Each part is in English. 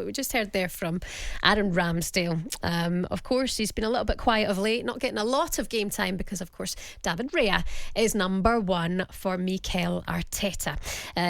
what we just heard there from Aaron Ramsdale. Of course, he's been a little bit quiet of late, not getting a lot of game time because, of course, David Raya is number one for Mikel Arteta.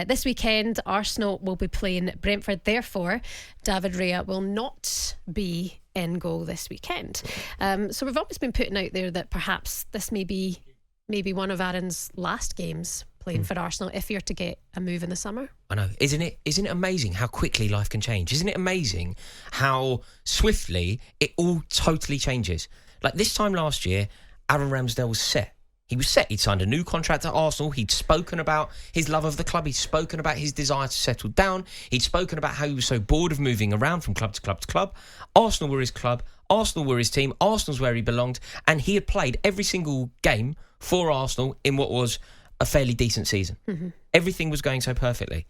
This weekend, Arsenal will be playing Brentford. Therefore, David Raya will not be in goal this weekend. So we've always been putting out there that perhaps this may be one of Aaron's last games playing for Arsenal if you're to get a move in the summer. I know. Isn't it amazing how quickly life can change? Isn't it amazing how swiftly it all totally changes? Like this time last year, Aaron Ramsdale was set. He was set. He'd signed a new contract at Arsenal. He'd spoken about his love of the club. He'd spoken about his desire to settle down. He'd spoken about how he was so bored of moving around from club to club to club. Arsenal were his club. Arsenal were his team. Arsenal's where he belonged. And he had played every single game for Arsenal in what was a fairly decent season. Mm-hmm. Everything was going so perfectly.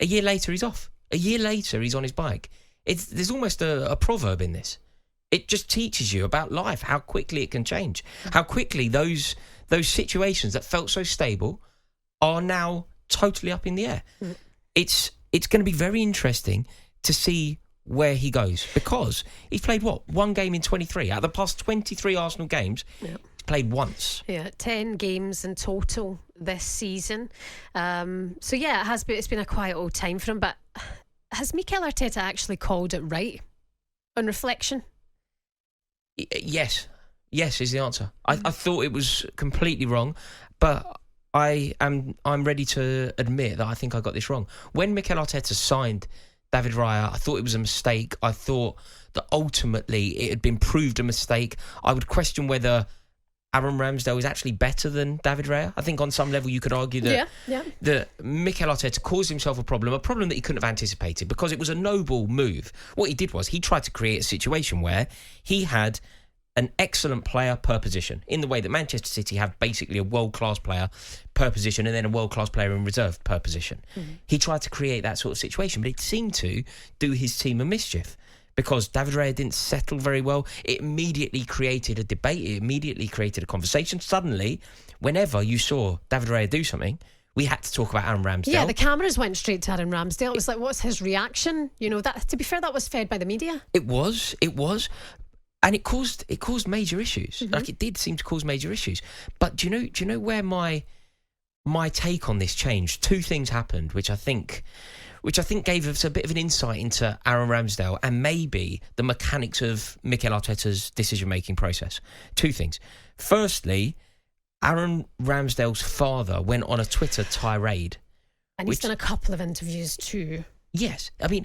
A year later, he's off. A year later, he's on his bike. There's almost a proverb in this. It just teaches you about life, how quickly it can change, how quickly those situations that felt so stable are now totally up in the air. Mm. It's going to be very interesting to see where he goes because he's played, one game in 23. Out of the past 23 Arsenal games, he's played once. Yeah, 10 games in total this season. So yeah, it's been a quiet old time for him, but has Mikel Arteta actually called it right on reflection? Yes is the answer. I thought it was completely wrong, but I'm ready to admit that I think I got this wrong. When Mikel Arteta signed David Raya, I thought it was a mistake. I thought that ultimately it had been proved a mistake. I would question whether Aaron Ramsdale is actually better than David Raya. I think on some level you could argue that that Mikel Arteta caused himself a problem that he couldn't have anticipated because it was a noble move. What he did was he tried to create a situation where he had an excellent player per position in the way that Manchester City have basically a world-class player per position and then a world-class player in reserve per position. Mm-hmm. He tried to create that sort of situation, but it seemed to do his team a mischief because David Raya didn't settle very well. It immediately created a debate. It immediately created a conversation. Suddenly, whenever you saw David Raya do something, we had to talk about Aaron Ramsdale. Yeah, the cameras went straight to Aaron Ramsdale. It was like, what's his reaction? You know, that. To be fair, that was fed by the media. It was. And it caused major issues. Mm-hmm. Like it did seem to cause major issues. But do you know where my take on this changed? Two things happened, which I think gave us a bit of an insight into Aaron Ramsdale and maybe the mechanics of Mikel Arteta's decision-making process. Two things. Firstly, Aaron Ramsdale's father went on a Twitter tirade. And he's done a couple of interviews too. Yes. I mean,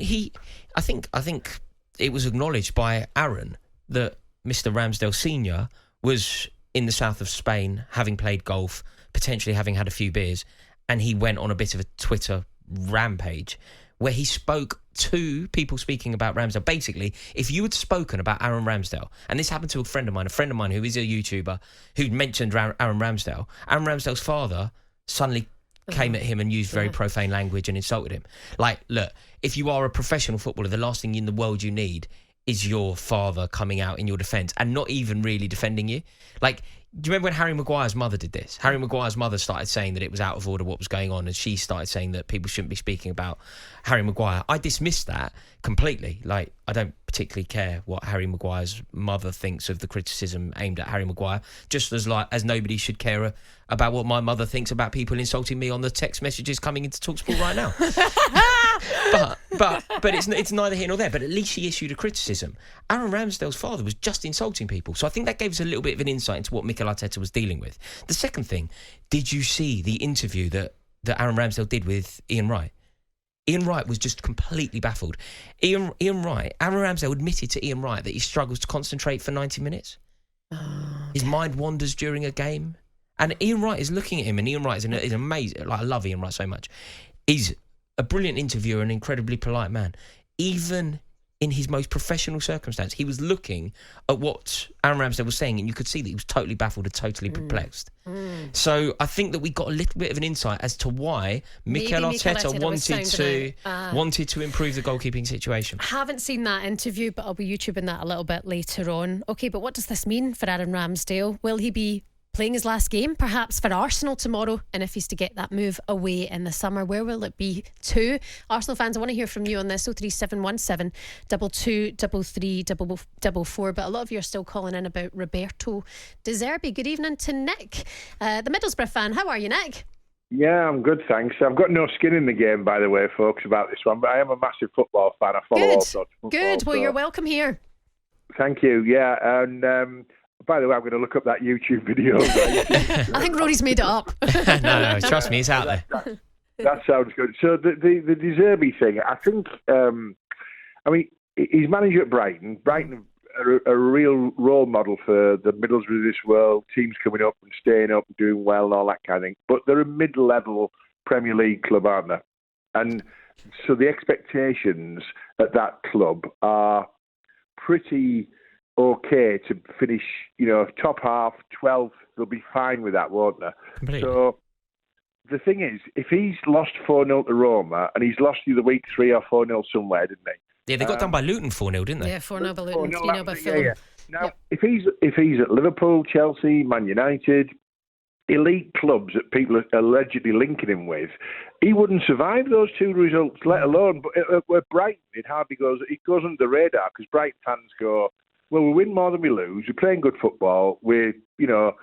I think it was acknowledged by Aaron that Mr. Ramsdale Sr. was in the south of Spain, having played golf, potentially having had a few beers, and he went on a bit of a Twitter rampage where he spoke to people speaking about Ramsdale. Basically, if you had spoken about Aaron Ramsdale, and this happened to a friend of mine who is a YouTuber who'd mentioned Aaron Ramsdale's father suddenly came at him and used very profane language and insulted him. Like, look, if you are a professional footballer, the last thing in the world you need is your father coming out in your defence and not even really defending you. Like, do you remember when Harry Maguire's mother did this? Harry Maguire's mother started saying that it was out of order what was going on, and she started saying that people shouldn't be speaking about Harry Maguire. I dismissed that completely. Like, I don't particularly care what Harry Maguire's mother thinks of the criticism aimed at Harry Maguire, just as nobody should care about what my mother thinks about people insulting me on the text messages coming into talkSPORT right now. but it's neither here nor there. But at least she issued a criticism. Aaron Ramsdale's father was just insulting people, so I think that gave us a little bit of an insight into what Mikel Arteta was dealing with. The second thing, did you see the interview that Aaron Ramsdale did with Ian Wright? Ian Wright was just completely baffled. Aaron Ramsdale admitted to Ian Wright that he struggles to concentrate for 90 minutes. His mind wanders during a game. And Ian Wright is looking at him, and Ian Wright is amazing. Like, I love Ian Wright so much. He's a brilliant interviewer, an incredibly polite man. Even in his most professional circumstance, he was looking at what Aaron Ramsdale was saying, and you could see that he was totally baffled and totally perplexed. So I think that we got a little bit of an insight as to why Mikel Arteta wanted to improve the goalkeeping situation. I haven't seen that interview, but I'll be YouTubing that a little bit later on. Okay, but what does this mean for Aaron Ramsdale? Will he be playing his last game, perhaps for Arsenal tomorrow, and if he's to get that move away in the summer, where will it be to? Arsenal fans, I want to hear from you on this. 03717 223344. But a lot of you are still calling in about Roberto De Zerbi. Good evening to Nick, the Middlesbrough fan. How are you, Nick? Yeah, I'm good, thanks. I've got no skin in the game, by the way, folks, about this one, but I am a massive football fan. I follow all sorts of football. Good. Well, you're welcome here. Thank you. Yeah, and by the way, I'm going to look up that YouTube video. I think Rory's made it up. No, trust me, it's out there. That sounds good. So the De Zerbi thing, I think, he's manager at Brighton. Brighton are a real role model for the Middlesbrough of this world, teams coming up and staying up and doing well and all that kind of thing. But they're a mid-level Premier League club, aren't they? And so the expectations at that club are pretty okay to finish, top half, 12th. They'll be fine with that, won't they? Completely. So the thing is, if he's lost 4-0 to Roma, and he's lost the other week 3 or 4-0 somewhere, didn't they? Yeah, they got done by Luton 4-0, didn't they? Yeah, 4-0 by Luton, 3-0 by Fulham. Yeah. Now, if he's at Liverpool, Chelsea, Man United, elite clubs that people are allegedly linking him with, he wouldn't survive those 2 results, let alone. But at Brighton, it goes under the radar because Brighton fans go, well, we win more than we lose. We're playing good football. We're 7th,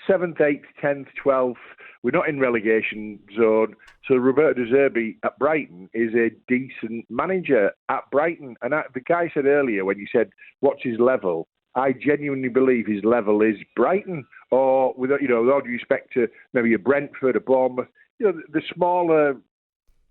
8th, 10th, 12th. We're not in relegation zone. So Roberto De Zerbi at Brighton is a decent manager at Brighton. And the guy said earlier when you said, what's his level? I genuinely believe his level is Brighton, or with all due respect to maybe a Brentford, a Bournemouth, the smaller,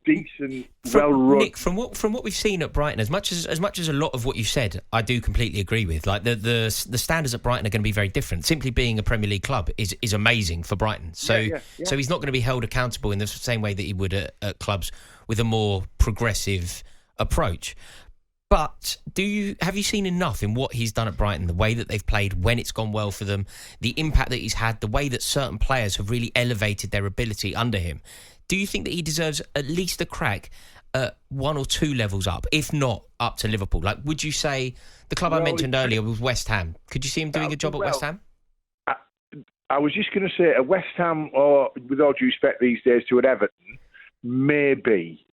decent, well-run. Nick, from what we've seen at Brighton, as much as a lot of what you've said, I do completely agree with. Like the standards at Brighton are going to be very different. Simply being a Premier League club is amazing for Brighton. So so he's not going to be held accountable in the same way that he would at clubs with a more progressive approach. But have you seen enough in what he's done at Brighton, the way that they've played when it's gone well for them, the impact that he's had, the way that certain players have really elevated their ability under him? Do you think that he deserves at least a crack at 1 or 2 levels up, if not up to Liverpool? Like, would you say the club I mentioned earlier was West Ham? Could you see him doing a job at West Ham? I was just going to say a West Ham, or with all due respect these days to an Everton, maybe.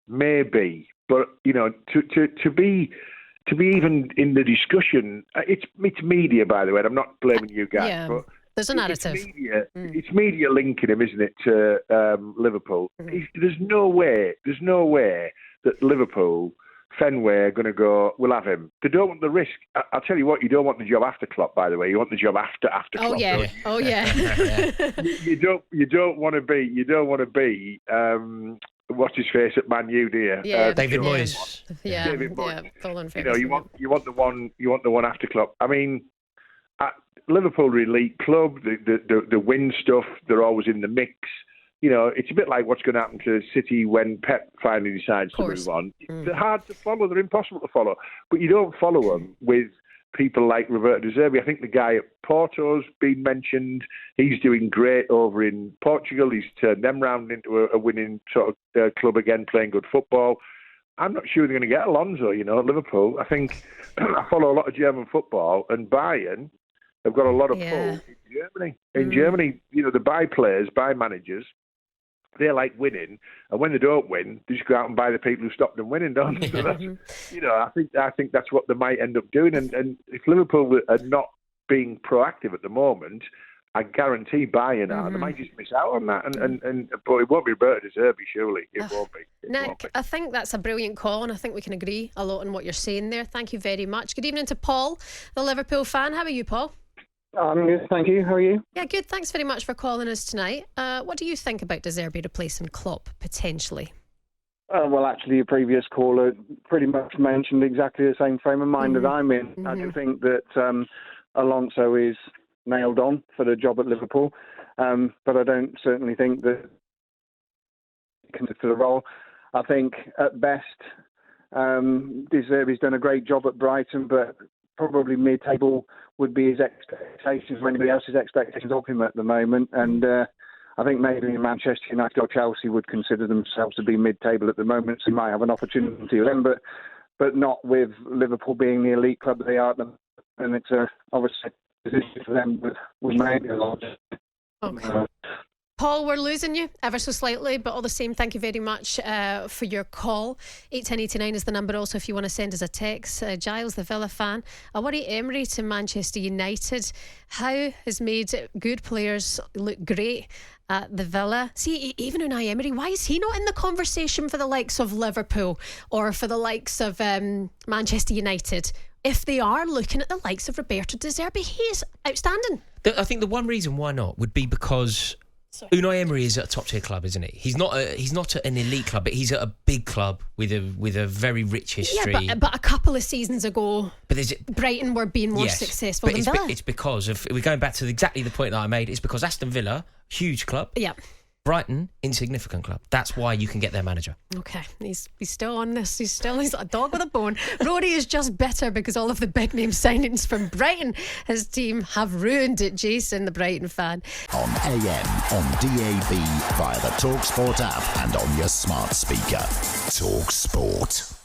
But to be even in the discussion, it's media, by the way. And I'm not blaming you guys, but there's a narrative. It's media linking him, isn't it, to Liverpool? There's no way that Liverpool, Fenway, are going to go, we'll have him. They don't want the risk. I'll tell you what, you don't want the job after Klopp, by the way. You want the job after Klopp. Oh yeah. You don't want to be what's his face at Man U, do you? Yeah, David Moyes. David Moyes. Yeah, you want the one after Klopp. I mean, Liverpool are an elite club. The win stuff. They're always in the mix. It's a bit like what's going to happen to City when Pep finally decides to move on. They're hard to follow. They're impossible to follow. But you don't follow them with people like Roberto De Zerbi. I think the guy at Porto's been mentioned. He's doing great over in Portugal. He's turned them round into a winning sort of club again, playing good football. I'm not sure they're going to get Alonso, at Liverpool. I think I follow a lot of German football, and Bayern have got a lot of pull in Germany. In Germany, they buy players, buy managers. They like winning, and when they don't win, they just go out and buy the people who stopped them winning, don't they? So I think that's what they might end up doing. And if Liverpool are not being proactive at the moment, I guarantee Bayern are. They might just miss out on that. But it won't be Roberto De Zerbi, surely. It won't be. Nick, I think that's a brilliant call, and I think we can agree a lot on what you're saying there. Thank you very much. Good evening to Paul, the Liverpool fan. How are you, Paul? I'm good, thank you. How are you? Yeah, good. Thanks very much for calling us tonight. What do you think about De Zerbi replacing Klopp, potentially? Well, actually, a previous caller pretty much mentioned exactly the same frame of mind that I'm in. I do think that Alonso is nailed on for the job at Liverpool, but I don't certainly think that for the role. I think at best, De Zerbi's done a great job at Brighton, but probably mid-table would be his expectations or anybody else's expectations of him at the moment. And I think maybe Manchester United or Chelsea would consider themselves to be mid-table at the moment, so he might have an opportunity with them, but not with Liverpool being the elite club they are at the moment. And it's obviously a position for them with maybe a lot. Okay. Paul, we're losing you ever so slightly, but all the same, thank you very much for your call. 81089 is the number also if you want to send us a text. Giles, the Villa fan. I worry Emery to Manchester United. How has made good players look great at the Villa? See, even Unai Emery, why is he not in the conversation for the likes of Liverpool or for the likes of Manchester United? If they are looking at the likes of Roberto De Zerbi, he is outstanding. I think the one reason why not would be because Unai Emery is at a top tier club, isn't he? He's not at an elite club, but he's at a big club with a very rich history. Yeah, but a couple of seasons ago, Brighton were being more successful than Villa. It's because of, we're going back to exactly the point that I made. It's because Aston Villa, huge club. Yeah. Brighton, insignificant club. That's why you can get their manager. Okay, he's still on this. He's a dog with a bone. Rory is just bitter because all of the big name signings from Brighton, his team, have ruined it. Jason, the Brighton fan. On AM, on DAB, via the talkSPORT app and on your smart speaker. talkSPORT.